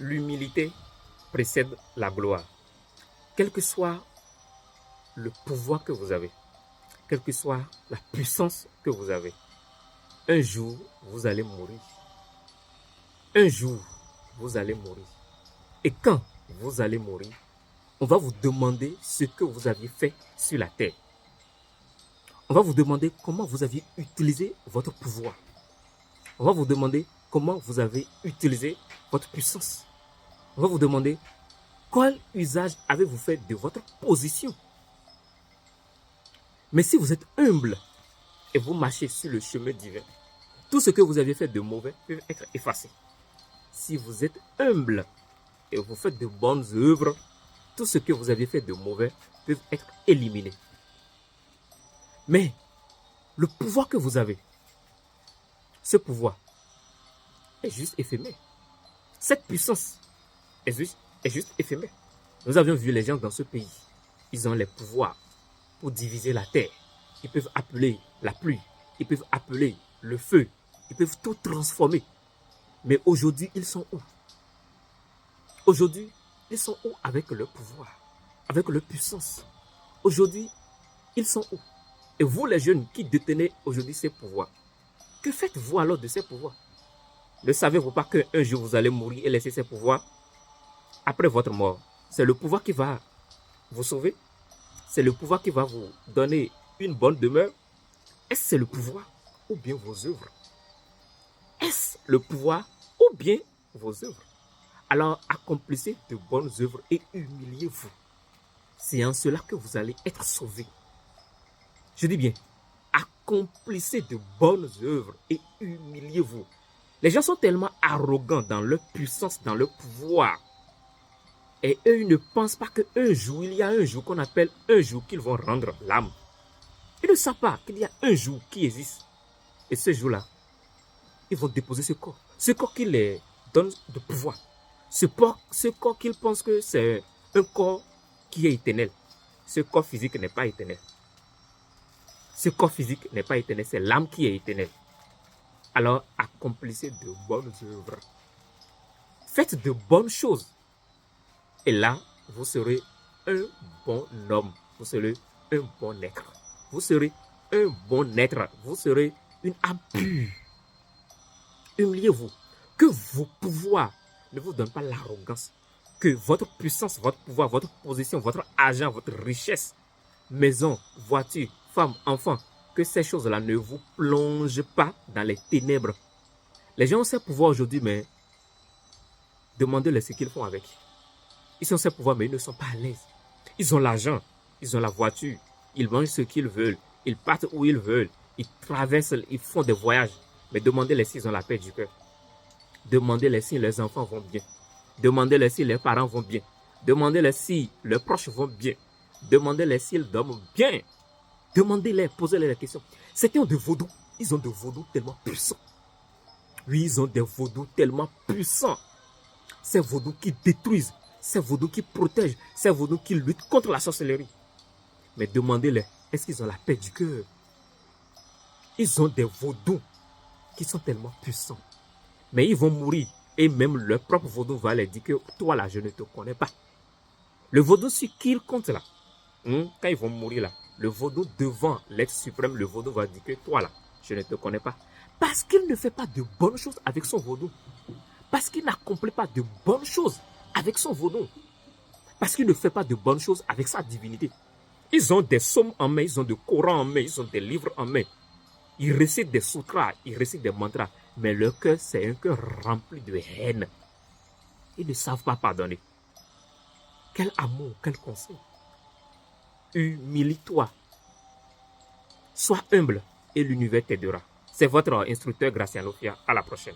L'humilité précède la gloire. Quel que soit le pouvoir que vous avez, quelle que soit la puissance que vous avez, un jour, vous allez mourir. Un jour, vous allez mourir. Et quand vous allez mourir, on va vous demander ce que vous aviez fait sur la terre. On va vous demander comment vous aviez utilisé votre pouvoir. On va vous demander comment vous avez utilisé votre puissance. On va vous demander quel usage avez-vous fait de votre position. Mais si vous êtes humble et vous marchez sur le chemin divin, tout ce que vous aviez fait de mauvais peut être effacé. Si vous êtes humble et vous faites de bonnes œuvres, tout ce que vous aviez fait de mauvais peut être éliminé. Mais le pouvoir que vous avez, ce pouvoir est juste éphémère. Cette puissance est juste éphémère. Nous avions vu les gens dans ce pays. Ils ont les pouvoirs pour diviser la terre. Ils peuvent appeler la pluie. Ils peuvent appeler le feu. Ils peuvent tout transformer. Mais aujourd'hui, ils sont où? Aujourd'hui, ils sont où avec leur pouvoir, avec leur puissance? Aujourd'hui, ils sont où? Et vous, les jeunes qui détenez aujourd'hui ces pouvoirs, que faites-vous alors de ces pouvoirs? Ne savez-vous pas qu'un jour vous allez mourir et laisser ces pouvoirs? Après votre mort, c'est le pouvoir qui va vous sauver? C'est le pouvoir qui va vous donner une bonne demeure? Est-ce que c'est le pouvoir ou bien vos œuvres? Est-ce le pouvoir ou bien vos œuvres? Alors accomplissez de bonnes œuvres et humiliez-vous. C'est en cela que vous allez être sauvés. Je dis bien, accomplissez de bonnes œuvres et humiliez-vous. Les gens sont tellement arrogants dans leur puissance, dans leur pouvoir. Et eux, ils ne pensent pas qu'un jour, il y a un jour qu'on appelle un jour qu'ils vont rendre l'âme. Ils ne savent pas qu'il y a un jour qui existe. Et ce jour-là, ils vont déposer ce corps. Ce corps qui les donne de pouvoir. Ce corps qu'ils pensent que c'est un corps qui est éternel. Ce corps physique n'est pas éternel. Ce corps physique n'est pas éternel, c'est l'âme qui est éternelle. Alors, accomplissez de bonnes œuvres. Faites de bonnes choses. Et là, vous serez un bon homme. Vous serez un bon être. Vous serez un bon être. Vous serez une âme pure. Humiliez-vous. Que vos pouvoirs ne vous donnent pas l'arrogance. Que votre puissance, votre pouvoir, votre position, votre argent, votre richesse, maison, voiture, femme, enfant, que ces choses-là ne vous plongent pas dans les ténèbres. Les gens ont ces pouvoirs aujourd'hui, mais demandez-leur ce qu'ils font avec. Ils ont ces pouvoirs, mais ils ne sont pas à l'aise. Ils ont l'argent, ils ont la voiture, ils mangent ce qu'ils veulent, ils partent où ils veulent, ils traversent, ils font des voyages. Mais demandez-leur s'ils ont la paix du cœur. Demandez-leur si leurs enfants vont bien. Demandez-leur si leurs parents vont bien. Demandez-leur si leurs proches vont bien. Demandez-leur s'ils dorment bien. Demandez-leur, posez-leur la question. Certains ont des vaudous. Ils ont des vaudous tellement puissants. Oui, ils ont des vaudous tellement puissants. Ces vaudous qui détruisent. Ces vaudous qui protègent. Ces vaudous qui luttent contre la sorcellerie. Mais demandez-leur, est-ce qu'ils ont la paix du cœur? Ils ont des vaudous qui sont tellement puissants. Mais ils vont mourir. Et même leur propre vaudou va leur dire que toi là, je ne te connais pas. Le vaudou sur qui il compte là, quand ils vont mourir là, le vaudou devant l'être suprême, le vaudou va dire que toi là, je ne te connais pas. Parce qu'il ne fait pas de bonnes choses avec son vaudou. Parce qu'il n'accomplit pas de bonnes choses avec son vaudou. Parce qu'il ne fait pas de bonnes choses avec sa divinité. Ils ont des psaumes en main, ils ont des Corans en main, ils ont des livres en main. Ils récitent des sutras, ils récitent des mantras. Mais leur cœur, c'est un cœur rempli de haine. Ils ne savent pas pardonner. Quel amour, quel conseil. Humilie-toi. Sois humble et l'univers t'aidera. C'est votre instructeur Graciano Fia. À la prochaine.